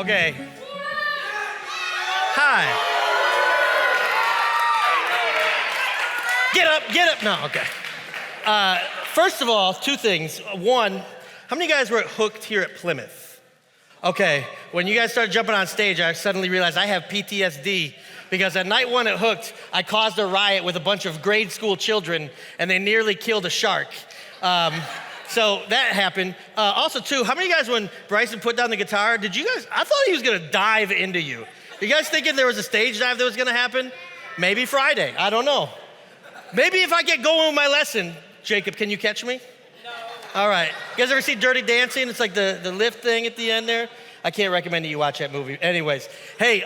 Okay. Hi. Get up. No, okay. First of all, two things. One, how many of you guys were at Hooked here at Plymouth? Okay, when you guys started jumping on stage, I suddenly realized I have PTSD because at night one at Hooked, I caused a riot with a bunch of grade school children and they nearly killed a shark. So that happened. Also too, how many of you guys, when Bryson put down the guitar, I thought he was gonna dive into you. You guys thinking there was a stage dive that was gonna happen? Maybe Friday, I don't know. Maybe if I get going with my lesson, Jacob, can you catch me? No. All right, you guys ever see Dirty Dancing? It's like the lift thing at the end there. I can't recommend that you watch that movie. Anyways, hey,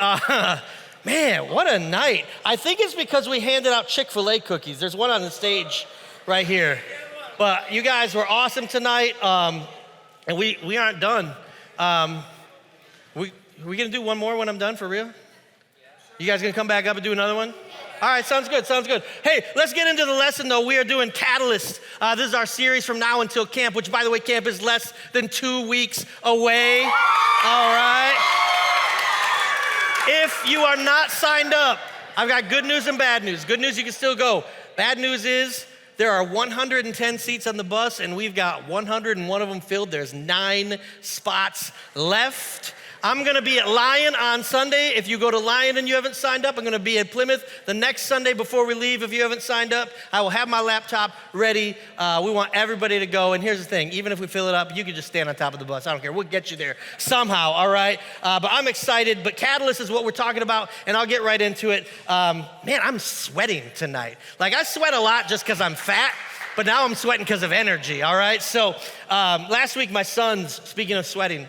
man, what a night. I think it's because we handed out Chick-fil-A cookies. There's one on the stage right here. But you guys were awesome tonight, and we aren't done. We gonna do one more when I'm done, for real? You guys gonna come back up and do another one? All right, sounds good. Hey, let's get into the lesson though. We are doing Catalyst. This is our series from now until camp, which by the way, camp is less than 2 weeks away. All right. If you are not signed up, I've got good news and bad news. Good news, you can still go. Bad news is there are 110 seats on the bus and we've got 101 of them filled. There's 9 spots left. I'm gonna be at Lion on Sunday. If you go to Lion and you haven't signed up, I'm gonna be at Plymouth the next Sunday before we leave. If you haven't signed up, I will have my laptop ready. We want everybody to go. And here's the thing, even if we fill it up, you can just stand on top of the bus. I don't care, we'll get you there somehow, all right? But I'm excited, but Catalyst is what we're talking about, and I'll get right into it. Man, I'm sweating tonight. Like I sweat a lot just because I'm fat, but now I'm sweating because of energy, all right? So last week, my sons, speaking of sweating,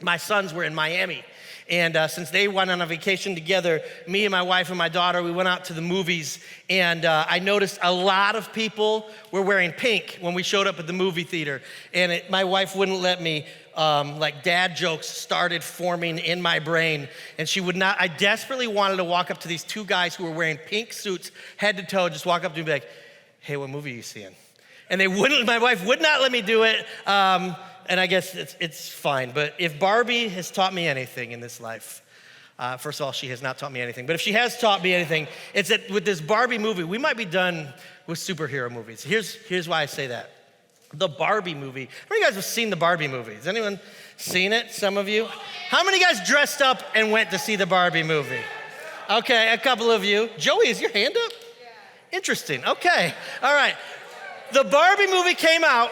my sons were in Miami. And since they went on a vacation together, me and my wife and my daughter, we went out to the movies. And I noticed a lot of people were wearing pink when we showed up at the movie theater. And my wife wouldn't let me, like dad jokes started forming in my brain. And she would not, I desperately wanted to walk up to these 2 guys who were wearing pink suits, head to toe, just walk up to them and be like, hey, what movie are you seeing? And they wouldn't, my wife would not let me do it. And I guess it's fine, but if Barbie has taught me anything in this life, first of all, she has not taught me anything, but if she has taught me anything, it's that with this Barbie movie, we might be done with superhero movies. Here's why I say that. The Barbie movie, how many of you guys have seen the Barbie movie? Has anyone seen it? Some of you? How many guys dressed up and went to see the Barbie movie? Okay, a couple of you. Joey, is your hand up? Yeah. Interesting, okay, all right. The Barbie movie came out.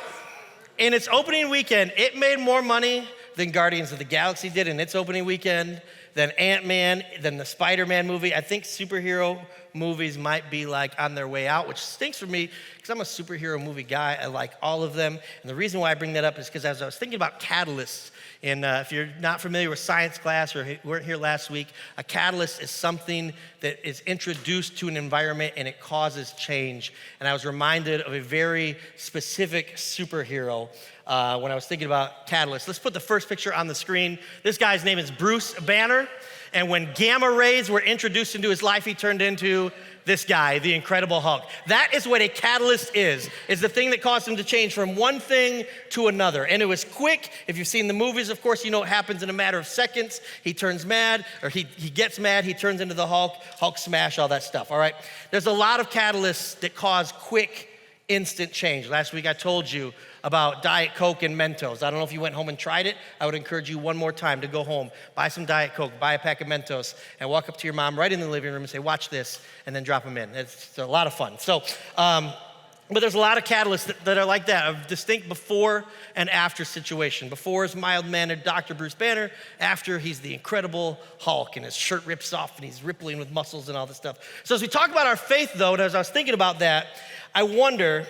In its opening weekend, it made more money than Guardians of the Galaxy did in its opening weekend, than Ant-Man, than the Spider-Man movie. I think superhero movies might be like on their way out, which stinks for me because I'm a superhero movie guy. I like all of them. And the reason why I bring that up is because as I was thinking about catalysts, and if you're not familiar with science class or weren't here last week, a catalyst is something that is introduced to an environment and it causes change. And I was reminded of a very specific superhero when I was thinking about catalysts. Let's put the first picture on the screen. This guy's name is Bruce Banner. And when gamma rays were introduced into his life, he turned into this guy, the Incredible Hulk. That is what a catalyst is the thing that caused him to change from one thing to another. And it was quick. If you've seen the movies, of course, you know it happens in a matter of seconds. He turns mad, or he gets mad, he turns into the Hulk smash, all that stuff, all right? There's a lot of catalysts that cause quick, instant change. Last week I told you about Diet Coke and Mentos. I don't know if you went home and tried it. I would encourage you one more time to go home, buy some Diet Coke, buy a pack of Mentos, and walk up to your mom right in the living room and say, watch this, and then drop them in. It's a lot of fun. So, but there's a lot of catalysts that are like that, a distinct before and after situation. Before is mild-mannered Dr. Bruce Banner. After, he's the Incredible Hulk, and his shirt rips off, and he's rippling with muscles and all this stuff. So as we talk about our faith, though, and as I was thinking about that, I wonder,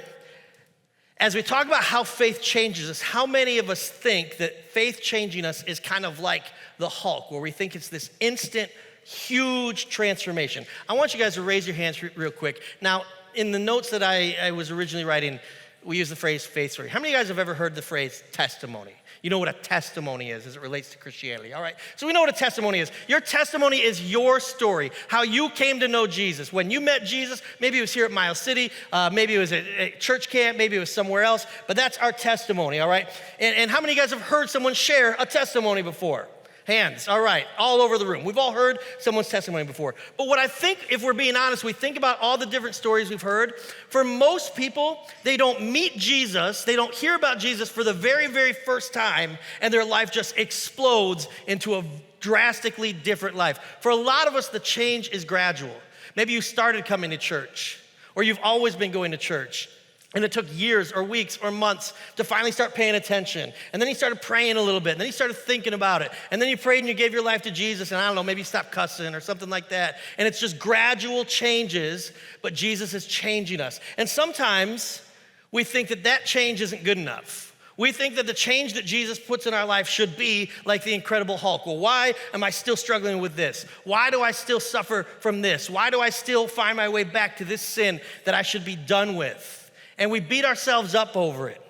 as we talk about how faith changes us, how many of us think that faith changing us is kind of like the Hulk, where we think it's this instant, huge transformation? I want you guys to raise your hands real quick. Now, in the notes that I was originally writing, we use the phrase faith story. How many of you guys have ever heard the phrase testimony? You know what a testimony is as it relates to Christianity, all right? So we know what a testimony is. Your testimony is your story, how you came to know Jesus. When you met Jesus, maybe it was here at Miles City, maybe it was at church camp, maybe it was somewhere else, but that's our testimony, all right? And how many of you guys have heard someone share a testimony before? Hands, all right, all over the room. We've all heard someone's testimony before. But what I think, if we're being honest, we think about all the different stories we've heard. For most people, they don't meet Jesus, they don't hear about Jesus for the very, very first time, and their life just explodes into a drastically different life. For a lot of us, the change is gradual. Maybe you started coming to church, or you've always been going to church, and it took years or weeks or months to finally start paying attention. And then you started praying a little bit, and then you started thinking about it. And then you prayed and you gave your life to Jesus, and I don't know, maybe you stopped cussing or something like that. And it's just gradual changes, but Jesus is changing us. And sometimes we think that that change isn't good enough. We think that the change that Jesus puts in our life should be like the Incredible Hulk. Well, why am I still struggling with this? Why do I still suffer from this? Why do I still find my way back to this sin that I should be done with? And we beat ourselves up over it.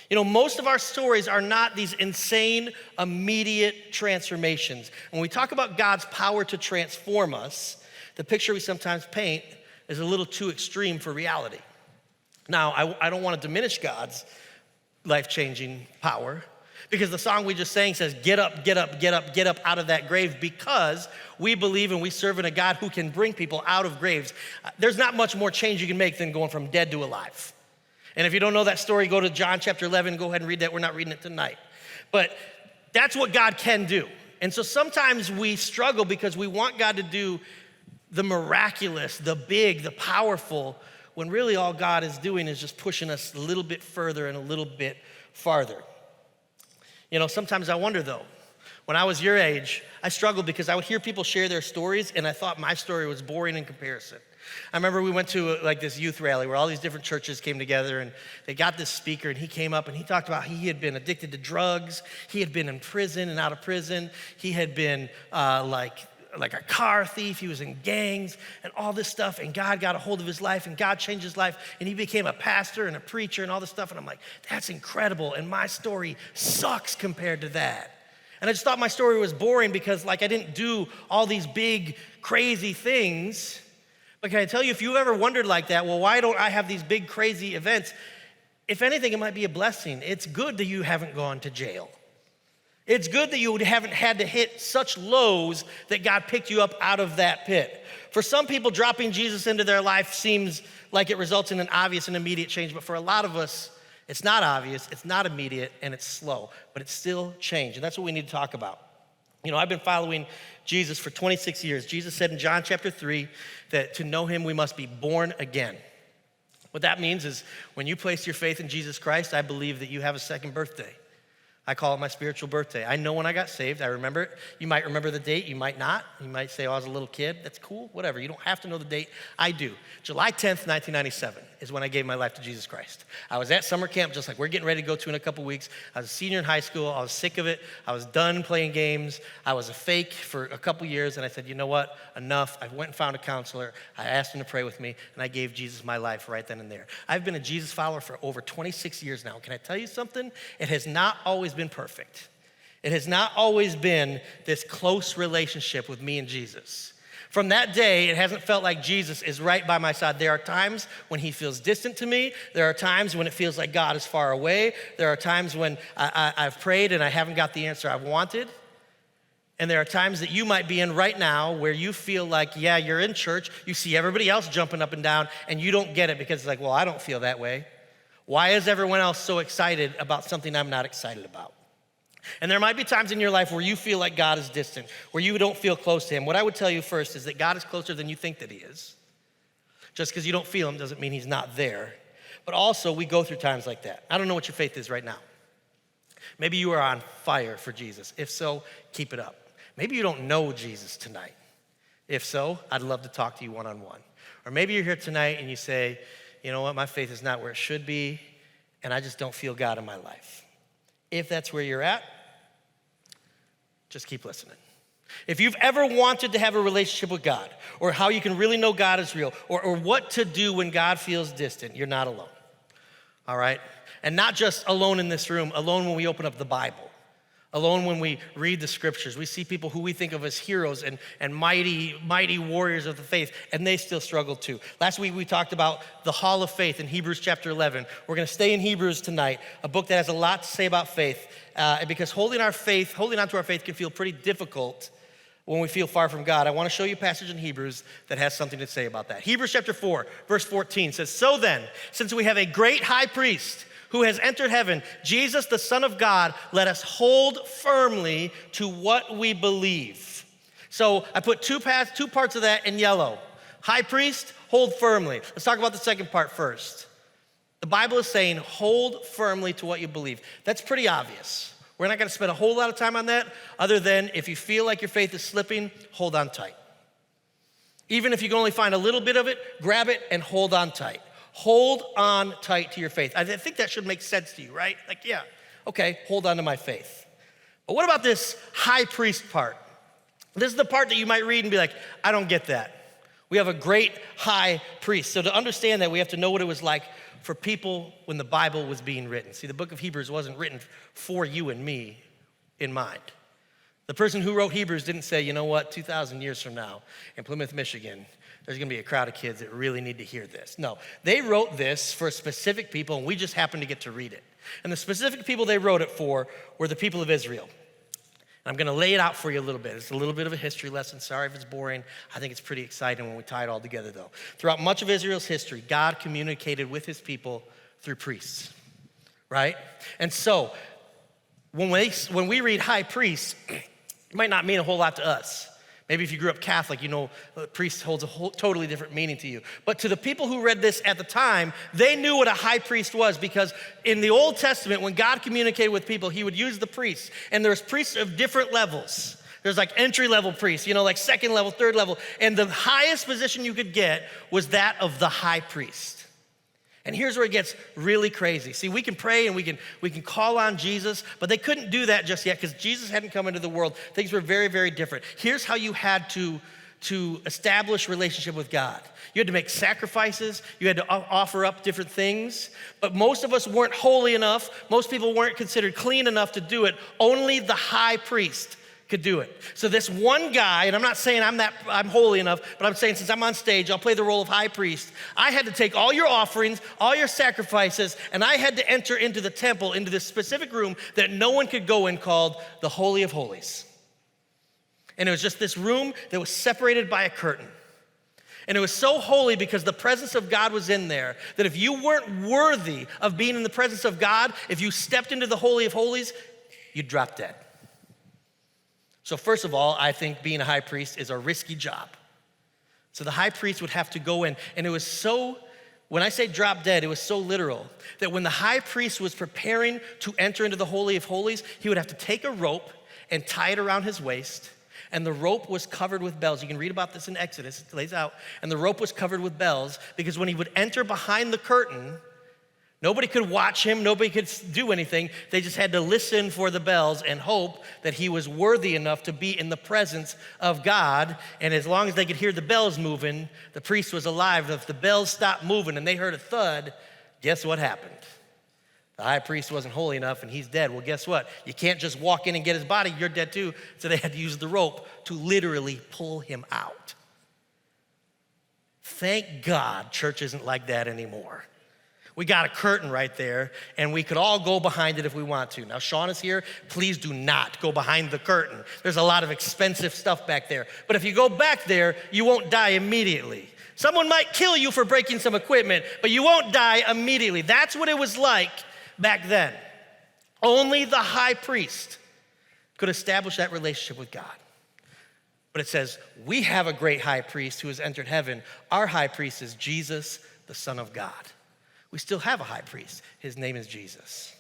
You know, most of our stories are not these insane, immediate transformations. When we talk about God's power to transform us, the picture we sometimes paint is a little too extreme for reality. Now, I don't want to diminish God's life-changing power, because the song we just sang says, get up, get up, get up, get up out of that grave, because we believe and we serve in a God who can bring people out of graves. There's not much more change you can make than going from dead to alive. And if you don't know that story, go to John chapter 11, go ahead and read that. We're not reading it tonight. But that's what God can do. And so sometimes we struggle because we want God to do the miraculous, the big, the powerful, when really all God is doing is just pushing us a little bit further and a little bit farther. You know, sometimes I wonder though, when I was your age, I struggled because I would hear people share their stories and I thought my story was boring in comparison. I remember we went to this youth rally where all these different churches came together, and they got this speaker, and he came up and he talked about he had been addicted to drugs, he had been in prison and out of prison, he had been like a car thief, he was in gangs and all this stuff, and God got a hold of his life and God changed his life and he became a pastor and a preacher and all this stuff, and I'm like, that's incredible, and my story sucks compared to that. And I just thought my story was boring because I didn't do all these big, crazy things. But can I tell you, if you ever wondered like that, well, why don't I have these big, crazy events? If anything, it might be a blessing. It's good that you haven't gone to jail. It's good that you haven't had to hit such lows that God picked you up out of that pit. For some people, dropping Jesus into their life seems like it results in an obvious and immediate change, but for a lot of us, it's not obvious, it's not immediate, and it's slow, but it's still change, and that's what we need to talk about. You know, I've been following Jesus for 26 years. Jesus said in John chapter 3 that to know him, we must be born again. What that means is when you place your faith in Jesus Christ, I believe that you have a second birthday. I call it my spiritual birthday. I know when I got saved. I remember it. You might remember the date. You might not. You might say, oh, I was a little kid. That's cool. Whatever. You don't have to know the date. I do. July 10th, 1997 is when I gave my life to Jesus Christ. I was at summer camp, just like we're getting ready to go to in a couple weeks. I was a senior in high school. I was sick of it. I was done playing games. I was a fake for a couple years, and I said, you know what? Enough. I went and found a counselor. I asked him to pray with me, and I gave Jesus my life right then and there. I've been a Jesus follower for over 26 years now. Can I tell you something? It has not always been perfect. It has not always been this close relationship with me and Jesus. From that day, it hasn't felt like Jesus is right by my side. There are times when he feels distant to me. There are times when it feels like God is far away. There are times when I've prayed and I haven't got the answer I've wanted. And there are times that you might be in right now where you feel like, yeah, you're in church, you see everybody else jumping up and down, and you don't get it because it's like, well, I don't feel that way. Why is everyone else so excited about something I'm not excited about? And there might be times in your life where you feel like God is distant, where you don't feel close to him. What I would tell you first is that God is closer than you think that he is. Just because you don't feel him doesn't mean he's not there. But also, we go through times like that. I don't know what your faith is right now. Maybe you are on fire for Jesus. If so, keep it up. Maybe you don't know Jesus tonight. If so, I'd love to talk to you one-on-one. Or maybe you're here tonight and you say, you know what, my faith is not where it should be, and I just don't feel God in my life. If that's where you're at, just keep listening. If you've ever wanted to have a relationship with God, or how you can really know God is real, or what to do when God feels distant, you're not alone, all right? And not just alone in this room, alone when we open up the Bible. Alone when we read the scriptures, we see people who we think of as heroes and mighty warriors of the faith, and they still struggle too. Last week we talked about the hall of faith in Hebrews chapter 11. We're gonna stay in Hebrews tonight, a book that has a lot to say about faith, because holding on to our faith can feel pretty difficult when we feel far from God. I wanna show you a passage in Hebrews that has something to say about that. Hebrews chapter 4, verse 14 says, "So then, since we have a great high priest who has entered heaven, Jesus, the Son of God, let us hold firmly to what we believe." So I put two parts of that in yellow. High priest, hold firmly. Let's talk about the second part first. The Bible is saying, hold firmly to what you believe. That's pretty obvious. We're not gonna spend a whole lot of time on that, other than if you feel like your faith is slipping, hold on tight. Even if you can only find a little bit of it, grab it and hold on tight. Hold on tight to your faith. I think that should make sense to you, right? Like, yeah, okay, hold on to my faith. But what about this high priest part? This is the part that you might read and be like, I don't get that. We have a great high priest. So to understand that, we have to know what it was like for people when the Bible was being written. See, the book of Hebrews wasn't written for you and me in mind. The person who wrote Hebrews didn't say, you know what, 2,000 years from now in Plymouth, Michigan, there's gonna be a crowd of kids that really need to hear this. No, they wrote this for specific people, and we just happened to get to read it. And the specific people they wrote it for were the people of Israel. And I'm gonna lay it out for you a little bit. It's a little bit of a history lesson. Sorry if it's boring. I think it's pretty exciting when we tie it all together though. Throughout much of Israel's history, God communicated with his people through priests, right? And so, when we read high priest, it might not mean a whole lot to us. Maybe if you grew up Catholic, you know priest holds a totally different meaning to you. But to the people who read this at the time, they knew what a high priest was, because in the Old Testament, when God communicated with people, he would use the priests. And there's priests of different levels. There's like entry-level priests, like second level, third level. And the highest position you could get was that of the high priest. And here's where it gets really crazy. See, we can pray and we can call on Jesus, but they couldn't do that just yet because Jesus hadn't come into the world. Things were very, very different. Here's how you had to establish relationship with God. You had to make sacrifices. You had to offer up different things. But most of us weren't holy enough. Most people weren't considered clean enough to do it. Only the high priest could do it. So this one guy, and I'm not saying I'm holy enough, but I'm saying since I'm on stage, I'll play the role of high priest. I had to take all your offerings, all your sacrifices, and I had to enter into the temple, into this specific room that no one could go in, called the Holy of Holies. And it was just this room that was separated by a curtain. And it was so holy because the presence of God was in there that if you weren't worthy of being in the presence of God, if you stepped into the Holy of Holies, you'd drop dead. So first of all, I think being a high priest is a risky job. So the high priest would have to go in, and it was so, when I say drop dead, it was so literal that when the high priest was preparing to enter into the Holy of Holies, he would have to take a rope and tie it around his waist, and the rope was covered with bells. You can read about this in Exodus, it lays out, and the rope was covered with bells because when he would enter behind the curtain, nobody could watch him, nobody could do anything. They just had to listen for the bells and hope that he was worthy enough to be in the presence of God. And as long as they could hear the bells moving, the priest was alive. If the bells stopped moving and they heard a thud, guess what happened? The high priest wasn't holy enough and he's dead. Well, guess what? You can't just walk in and get his body, you're dead too. So they had to use the rope to literally pull him out. Thank God church isn't like that anymore. We got a curtain right there, and we could all go behind it if we want to. Now, Sean is here. Please do not go behind the curtain. There's a lot of expensive stuff back there. But if you go back there, you won't die immediately. Someone might kill you for breaking some equipment, but you won't die immediately. That's what it was like back then. Only the high priest could establish that relationship with God. But it says, we have a great high priest who has entered heaven. Our high priest is Jesus, the Son of God. We still have a high priest. His name is Jesus.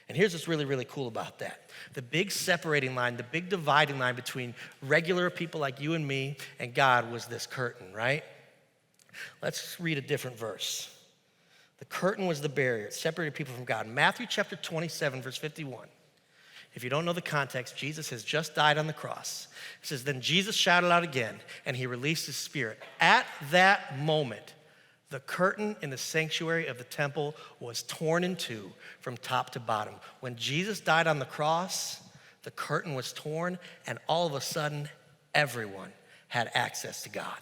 And here's what's really, really cool about that. The big separating line, the big dividing line between regular people like you and me and God was this curtain, right? Let's read a different verse. The curtain was the barrier. It separated people from God. Matthew chapter 27, verse 51. If you don't know the context, Jesus has just died on the cross. It says, then Jesus shouted out again, and he released his spirit. At that moment, the curtain in the sanctuary of the temple was torn in two from top to bottom. When Jesus died on the cross, the curtain was torn, and all of a sudden, everyone had access to God.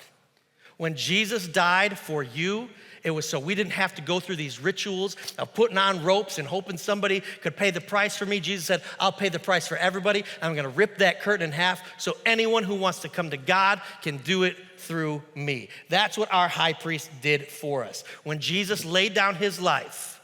When Jesus died for you, it was so we didn't have to go through these rituals of putting on ropes and hoping somebody could pay the price for me. Jesus said, I'll pay the price for everybody. I'm gonna rip that curtain in half so anyone who wants to come to God can do it through me. That's what our high priest did for us. When Jesus laid down his life,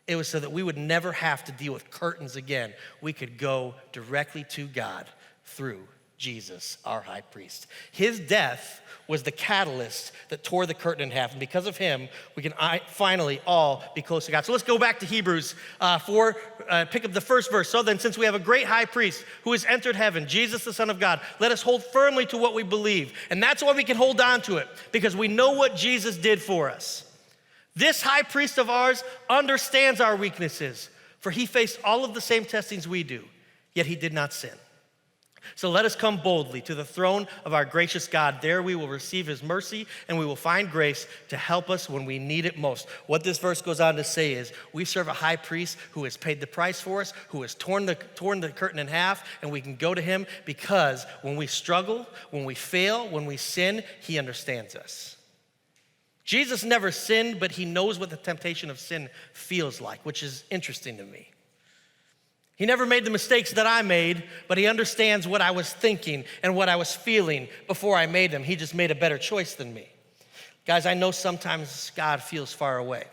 it was so that we would never have to deal with curtains again. We could go directly to God through Jesus, our high priest. His death was the catalyst that tore the curtain in half. And because of him, we can finally all be close to God. So let's go back to Hebrews 4, pick up the first verse. So then, since we have a great high priest who has entered heaven, Jesus, the Son of God, let us hold firmly to what we believe. And that's why we can hold on to it, because we know what Jesus did for us. This high priest of ours understands our weaknesses, for he faced all of the same testings we do, yet he did not sin. So let us come boldly to the throne of our gracious God. There we will receive his mercy, and we will find grace to help us when we need it most. What this verse goes on to say is, we serve a high priest who has paid the price for us, who has torn the curtain in half, and we can go to him because when we struggle, when we fail, when we sin, he understands us. Jesus never sinned, but he knows what the temptation of sin feels like, which is interesting to me. He never made the mistakes that I made, but he understands what I was thinking and what I was feeling before I made them. He just made a better choice than me. Guys, I know sometimes God feels far away.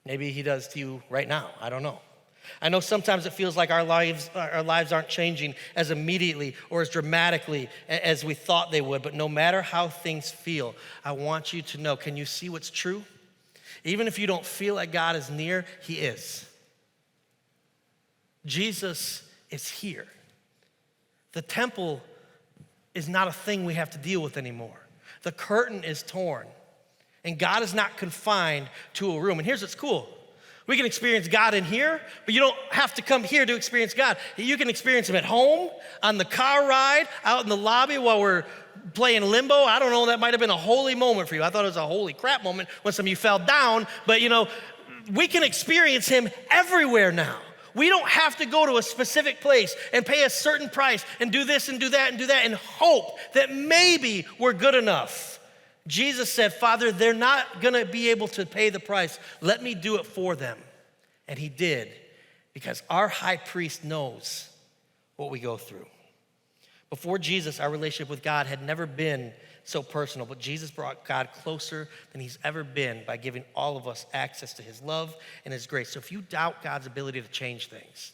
Maybe he does to you right now. I don't know. I know sometimes it feels like our lives aren't changing as immediately or as dramatically as we thought they would, but no matter how things feel, I want you to know, can you see what's true? Even if you don't feel like God is near, he is. Jesus is here. The temple is not a thing we have to deal with anymore. The curtain is torn, and God is not confined to a room. And here's what's cool. We can experience God in here, but you don't have to come here to experience God. You can experience him at home, on the car ride, out in the lobby while we're playing limbo. I don't know, that might have been a holy moment for you. I thought it was a holy crap moment when some of you fell down, but we can experience him everywhere now. We don't have to go to a specific place and pay a certain price and do this and do that and do that and hope that maybe we're good enough. Jesus said, Father, they're not gonna be able to pay the price. Let me do it for them. And he did, because our high priest knows what we go through. Before Jesus, our relationship with God had never been so personal, but Jesus brought God closer than he's ever been by giving all of us access to his love and his grace. So if you doubt God's ability to change things,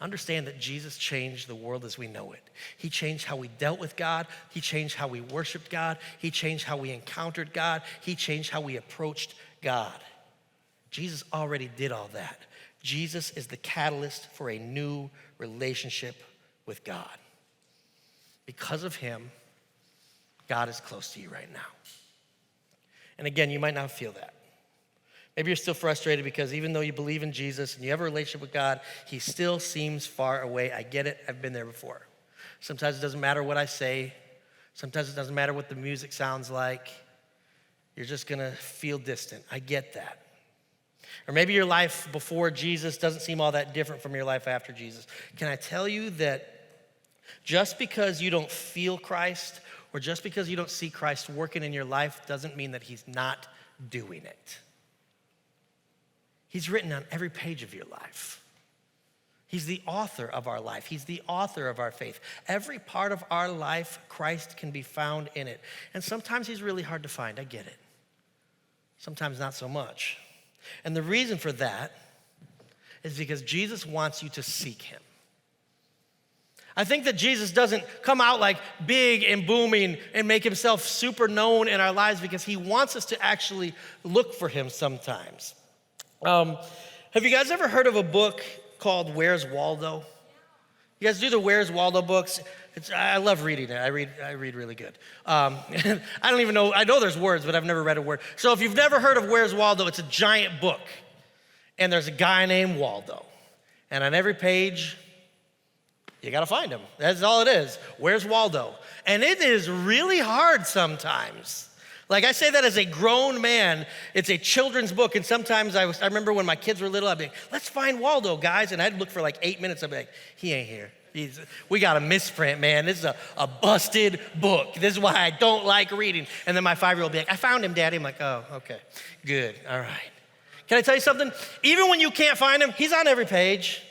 understand that Jesus changed the world as we know it. He changed how we dealt with God. He changed how we worshiped God. He changed how we encountered God. He changed how we approached God. Jesus already did all that. Jesus is the catalyst for a new relationship with God. Because of him, God is close to you right now. And again, you might not feel that. Maybe you're still frustrated because even though you believe in Jesus and you have a relationship with God, he still seems far away. I get it. I've been there before. Sometimes it doesn't matter what I say. Sometimes it doesn't matter what the music sounds like. You're just going to feel distant. I get that. Or maybe your life before Jesus doesn't seem all that different from your life after Jesus. Can I tell you that just because you don't feel Christ or just because you don't see Christ working in your life doesn't mean that he's not doing it. He's written on every page of your life. He's the author of our life. He's the author of our faith. Every part of our life, Christ can be found in it. And sometimes he's really hard to find. I get it. Sometimes not so much. And the reason for that is because Jesus wants you to seek him. I think that Jesus doesn't come out like big and booming and make himself super known in our lives because he wants us to actually look for him sometimes. Have you guys ever heard of a book called Where's Waldo? You guys do the Where's Waldo books? I love reading it. I read really good. I don't even know, I know there's words, but I've never read a word. So if you've never heard of Where's Waldo, it's a giant book. And there's a guy named Waldo. And on every page, you gotta find him. That's all it is. Where's Waldo? And it is really hard sometimes. Like I say that as a grown man, it's a children's book. And sometimes I remember when my kids were little, I'd be like, let's find Waldo, guys. And I'd look for like 8 minutes. I'd be like, he ain't here. We got a misprint, man. This is a busted book. This is why I don't like reading. And then my 5-year-old would be like, I found him, Daddy. I'm like, oh, okay, good, all right. Can I tell you something? Even when you can't find him, he's on every page.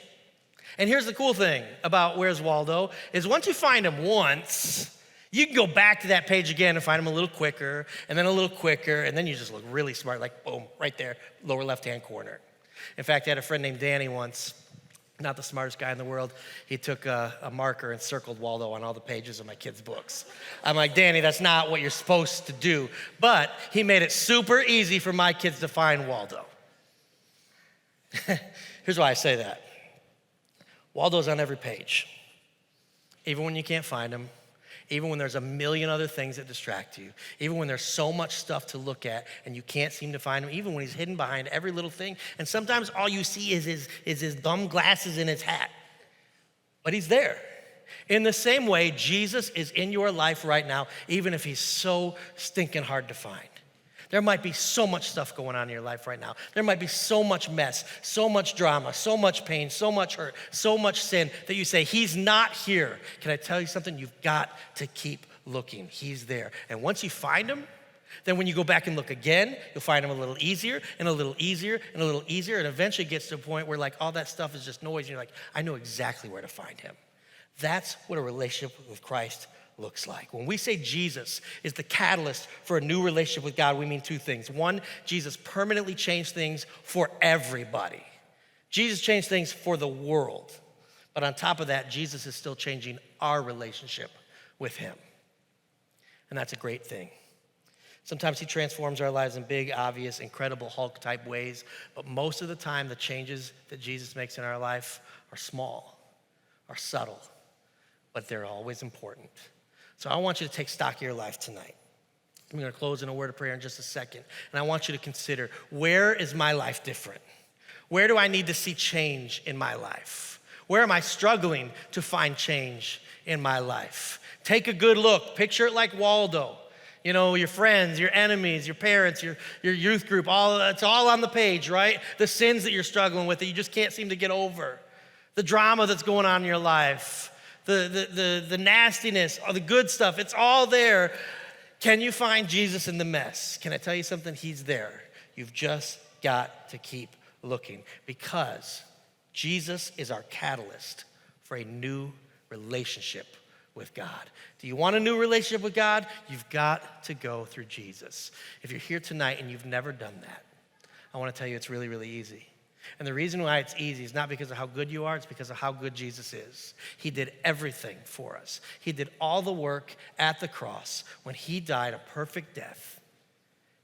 And here's the cool thing about Where's Waldo is once you find him once, you can go back to that page again and find him a little quicker, and then a little quicker, and then you just look really smart, like boom, right there, lower left-hand corner. In fact, I had a friend named Danny once, not the smartest guy in the world. He took a marker and circled Waldo on all the pages of my kids' books. I'm like, Danny, that's not what you're supposed to do. But he made it super easy for my kids to find Waldo. Here's why I say that. Waldo's on every page. Even when you can't find him, even when there's a million other things that distract you, even when there's so much stuff to look at and you can't seem to find him, even when he's hidden behind every little thing, and sometimes all you see is his dumb glasses and his hat. But he's there. In the same way, Jesus is in your life right now, even if he's so stinking hard to find. There might be so much stuff going on in your life right now. There might be so much mess, so much drama, so much pain, so much hurt, so much sin that you say, he's not here. Can I tell you something? You've got to keep looking. He's there. And once you find him, then when you go back and look again, you'll find him a little easier and a little easier and a little easier. And eventually it gets to a point where like all that stuff is just noise. And you're like, I know exactly where to find him. That's what a relationship with Christ looks like. When we say Jesus is the catalyst for a new relationship with God, we mean two things. One, Jesus permanently changed things for everybody. Jesus changed things for the world. But on top of that, Jesus is still changing our relationship with him. And that's a great thing. Sometimes he transforms our lives in big, obvious, incredible Hulk type ways, but most of the time the changes that Jesus makes in our life are small, are subtle, but they're always important. So I want you to take stock of your life tonight. I'm going to close in a word of prayer in just a second. And I want you to consider, where is my life different? Where do I need to see change in my life? Where am I struggling to find change in my life? Take a good look. Picture it like Waldo. You know, your friends, your enemies, your parents, your youth group, it's all on the page, right? The sins that you're struggling with that you just can't seem to get over. The drama that's going on in your life. The nastiness, or the good stuff, it's all there. Can you find Jesus in the mess? Can I tell you something? He's there. You've just got to keep looking because Jesus is our catalyst for a new relationship with God. Do you want a new relationship with God? You've got to go through Jesus. If you're here tonight and you've never done that, I want to tell you it's really, really easy. And the reason why it's easy is not because of how good you are, it's because of how good Jesus is. He did everything for us. He did all the work at the cross when he died a perfect death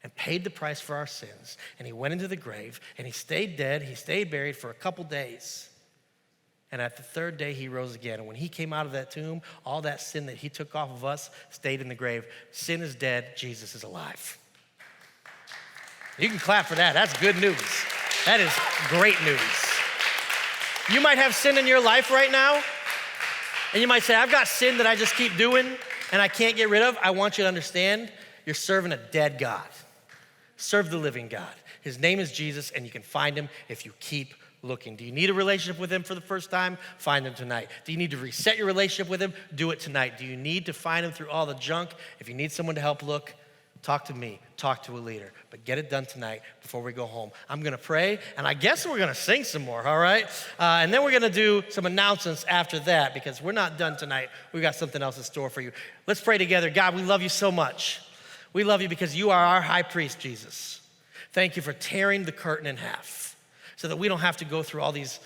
and paid the price for our sins. And he went into the grave and he stayed dead, he stayed buried for a couple days. And at the third day, he rose again. And when he came out of that tomb, all that sin that he took off of us stayed in the grave. Sin is dead, Jesus is alive. You can clap for that, that's good news. That is great news. You might have sin in your life right now, and you might say, I've got sin that I just keep doing and I can't get rid of. I want you to understand, you're serving a dead God. Serve the living God. His name is Jesus, and you can find him if you keep looking. Do you need a relationship with him for the first time? Find him tonight. Do you need to reset your relationship with him? Do it tonight. Do you need to find him through all the junk? If you need someone to help look, talk to me, talk to a leader, but get it done tonight before we go home. I'm gonna pray, and I guess we're gonna sing some more, all right? And then we're gonna do some announcements after that because we're not done tonight. We've got something else in store for you. Let's pray together. God, we love you so much. We love you because you are our high priest, Jesus. Thank you for tearing the curtain in half so that we don't have to go through all these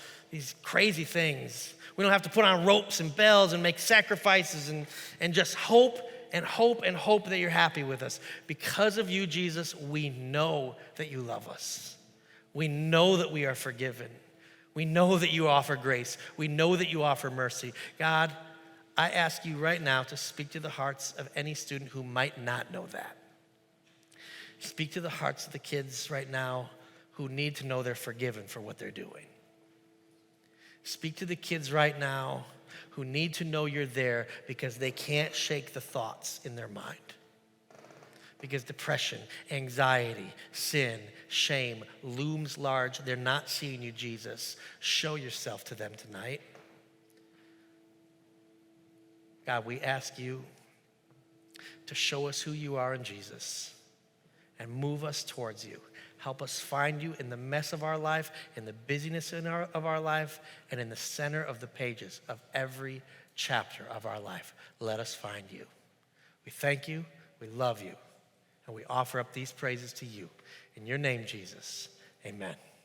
crazy things. We don't have to put on ropes and bells and make sacrifices and just hope and hope and hope that you're happy with us. Because of you, Jesus, we know that you love us. We know that we are forgiven. We know that you offer grace. We know that you offer mercy. God, I ask you right now to speak to the hearts of any student who might not know that. Speak to the hearts of the kids right now who need to know they're forgiven for what they're doing. Speak to the kids right now who need to know you're there because they can't shake the thoughts in their mind. because depression, anxiety, sin, shame looms large. They're not seeing you, Jesus. Show yourself to them tonight. God, we ask you to show us who you are in Jesus and move us towards you. Help us find you in the mess of our life, in the busyness of our life, and in the center of the pages of every chapter of our life. Let us find you. We thank you, we love you, and we offer up these praises to you. In your name, Jesus, amen.